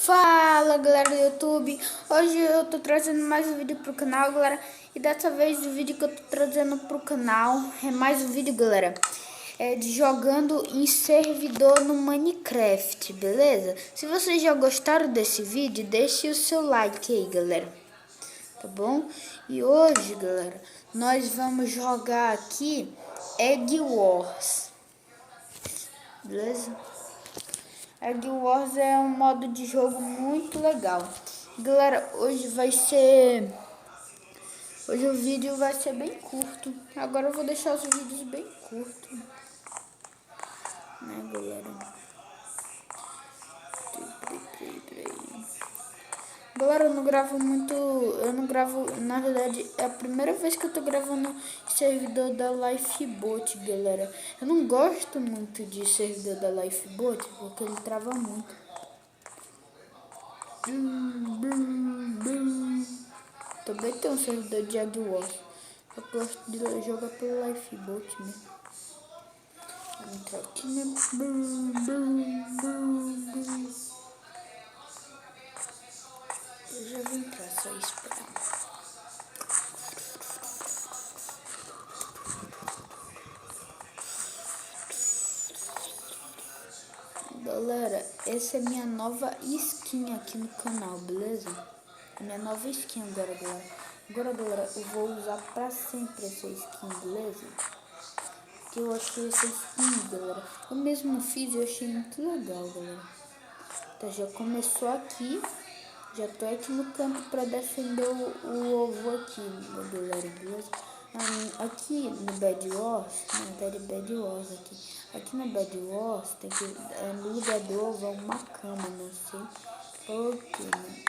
Fala galera do YouTube, hoje eu tô trazendo mais um vídeo pro canal, galera. E dessa vez o vídeo que eu tô trazendo pro canal é mais um vídeo, galera, de jogando em servidor no Minecraft, beleza? Se vocês já gostaram desse vídeo, deixe o seu like aí, galera, tá bom? E hoje, galera, nós vamos jogar aqui Egg Wars, beleza? Egg Wars é um modo de jogo muito legal. Galera, hoje o vídeo vai ser bem curto. Agora eu vou deixar os vídeos bem curtos, né, galera? Galera, eu não gravo muito, na verdade, é a primeira vez que eu tô gravando servidor da Lifeboat, galera. Eu não gosto muito de servidor da Lifeboat, porque ele trava muito. Também tem um servidor de Egg Wars. Eu gosto de jogar pelo Lifeboat mesmo. Vou entrar aqui, né? Eu já vou entrar, só esperar. Galera, essa é minha nova skin aqui no canal, beleza? A minha nova skin agora, galera. Agora, galera, eu vou usar pra sempre essa skin, beleza? Que eu achei essa skin, galera. Eu mesmo fiz e eu achei muito legal, galera. Então já começou aqui. Já tô aqui no campo pra defender o ovo aqui, galera, beleza? Aqui no Bed Wars, Bed Wars aqui. Aqui no Bed Wars tem que, no lugar do ovo é uma cama, não sei porquê, né?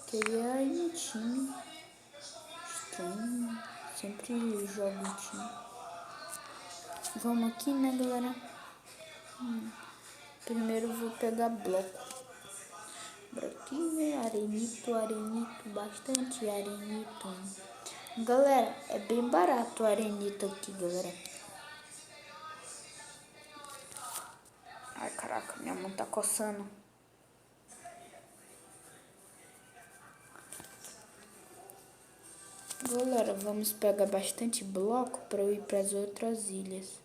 Queria ir no time. Estranho. Sempre jogo em time. Vamos aqui, né, galera? Primeiro eu vou pegar bloco. Broquinho, arenito, bastante arenito. Galera, é bem barato o arenito aqui, galera. Ai, caraca, minha mão tá coçando. Galera, vamos pegar bastante bloco para eu ir para as outras ilhas.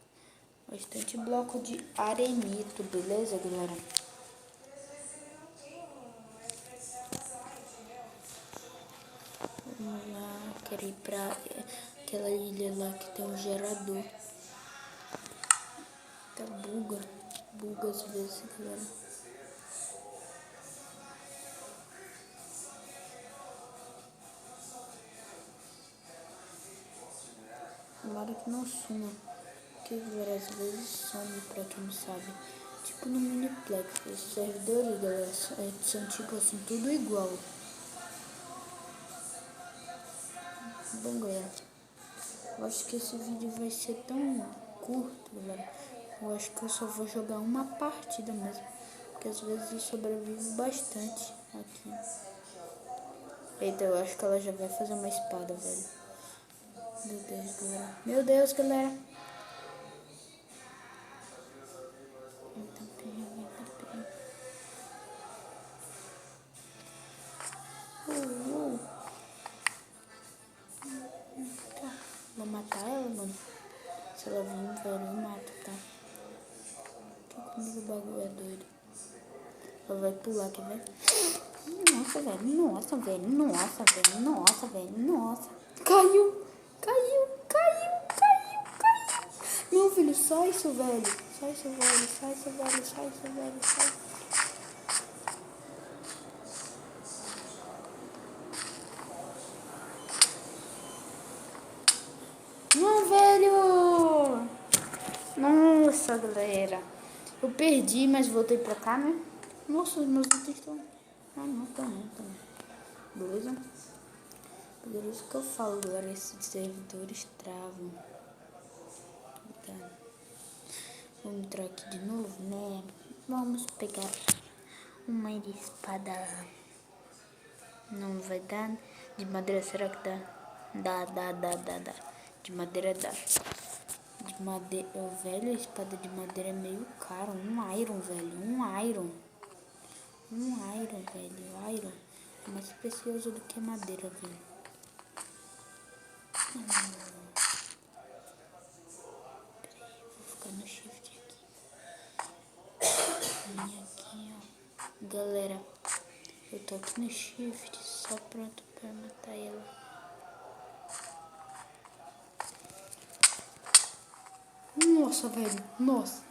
Bastante bloco de arenito, beleza, galera? Vamos lá, quero ir pra aquela ilha lá que tem um gerador. Tá buga às vezes, galera. Tomara que não suma, porque galera, às vezes some, pra quem não sabe. Tipo no Miniplex, os servidores, galera, são tipo assim, tudo igual. Bom, galera, eu acho que esse vídeo vai ser tão curto, galera. Eu acho que eu só vou jogar uma partida mesmo, porque às vezes eu sobrevivo bastante aqui. Eita, eu acho que ela já vai fazer uma espada, velho. Meu Deus, galera. Meu Deus, galera. Vou matar ela, mano. Se ela vir, velho, eu mato, tá? Que comigo o bagulho é doido. Ela vai pular, quer ver? Nossa, velho. Nossa, velho. Nossa, velho. Nossa, velho. Nossa. Caiu. Não, filho, sai, seu velho. Sai, seu velho. Sai. Não, velho. Nossa, galera. Eu perdi, mas voltei pra cá, né? Nossa, os meus itens estão... Ah, não, tá não. Beleza? Por isso que eu falo, galera, esses servidores travam. Tá. Vamos entrar aqui de novo, né? Vamos pegar uma espada. Não vai dar. De madeira, será que dá? Dá. De madeira dá. De madeira, velho, a espada de madeira é meio caro. Um iron, velho. Iron, velho. Iron é mais precioso do que madeira, velho. Peraí, vou ficar no shift aqui. Vem aqui, ó. Galera, eu tô aqui no shift, só pronto pra matar ela. Nossa, velho. Nossa.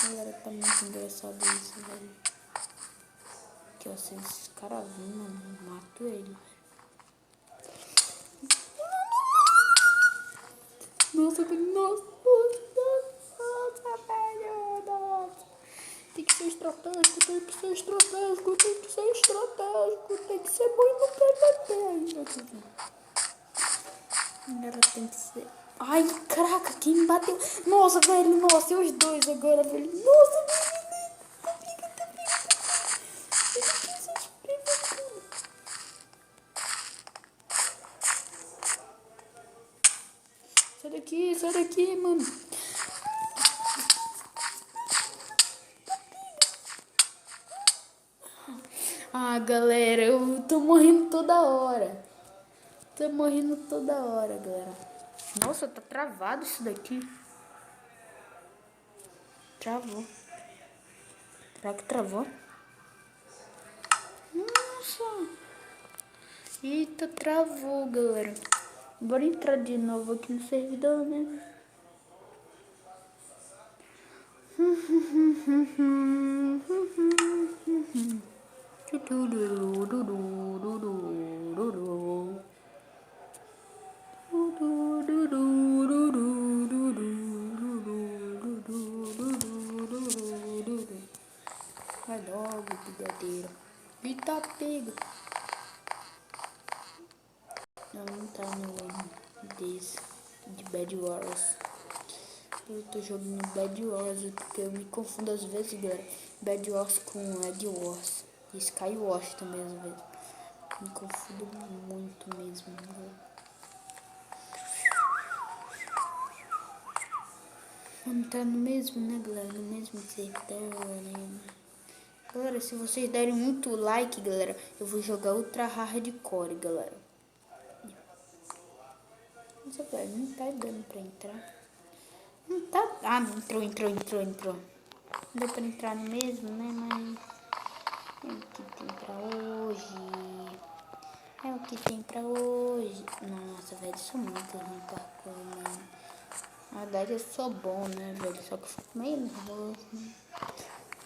Galera, tá muito engraçado isso, velho. Que ó, se esses caras virem, mano, eu mato ele. Nossa, velho. Nossa, velho. Nossa. Tem que ser estratégico, tem que ser estratégico, tem que ser estratégico, tem que ser muito PVP. Agora tem que ser... Ai, caraca, quem me bateu? Nossa, velho, nossa, e os dois agora, velho. Nossa, velho, tá briga. Sai daqui, mano. Ah, galera, eu tô morrendo toda hora. Galera. Nossa, tá travado isso daqui. Travou. Será que travou? Nossa. Eita, travou, galera. Bora entrar de novo aqui no servidor, né? Vai logo, brigadeiro. E tá pego. Não tá no desse de Bed Wars. Eu tô jogando Bed Wars porque eu me confundo às vezes, galera. Bed Wars com Egg Wars. E Sky Wars também às vezes. Me confundo muito mesmo, galera. Vamos entrar no mesmo, né, galera? No mesmo servidor, né? Galera, se vocês derem muito like, galera, eu vou jogar Ultra Hardcore, galera. Nossa, velho, não tá dando pra entrar. Não tá... Ah, entrou. Deu pra entrar mesmo, né, mas... É o que tem pra hoje. É o que tem pra hoje. Nossa, velho, sou muito ruim parkour, mano. Na verdade, eu sou bom, né, velho? Só que eu fico meio nervoso, né?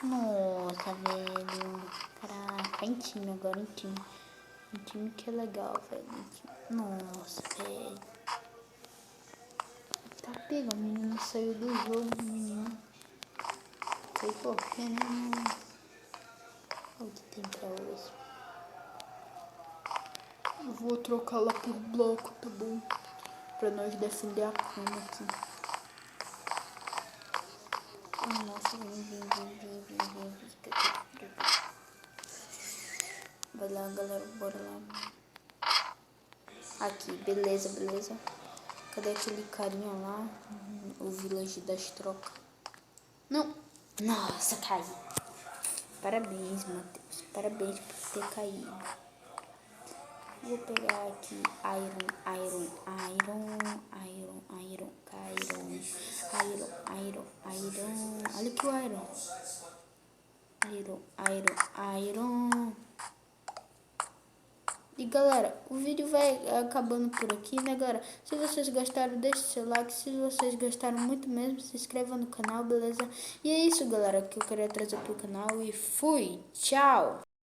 Nossa, velho. Caraca, em time agora, em time. Em time que é legal, velho. Nossa, velho. Tá pegando, o menino saiu do jogo, menino. Sei porquê, né? Olha o que tem pra hoje. Eu vou trocar lá por bloco, tá bom? Pra nós defender a cama aqui. Nossa, vem. Vai lá, galera, bora lá. Aqui, beleza. Cadê aquele carinha lá? O village das trocas. Não. Nossa, caiu. Parabéns, Matheus. Parabéns por ter caído. Vou pegar aqui iron. Olha aqui o iron. E galera, o vídeo vai acabando por aqui, né, galera? Se vocês gostaram, deixe seu like. Se vocês gostaram muito mesmo, se inscreva no canal, beleza? E é isso, galera, que eu queria trazer pro canal. E fui! Tchau!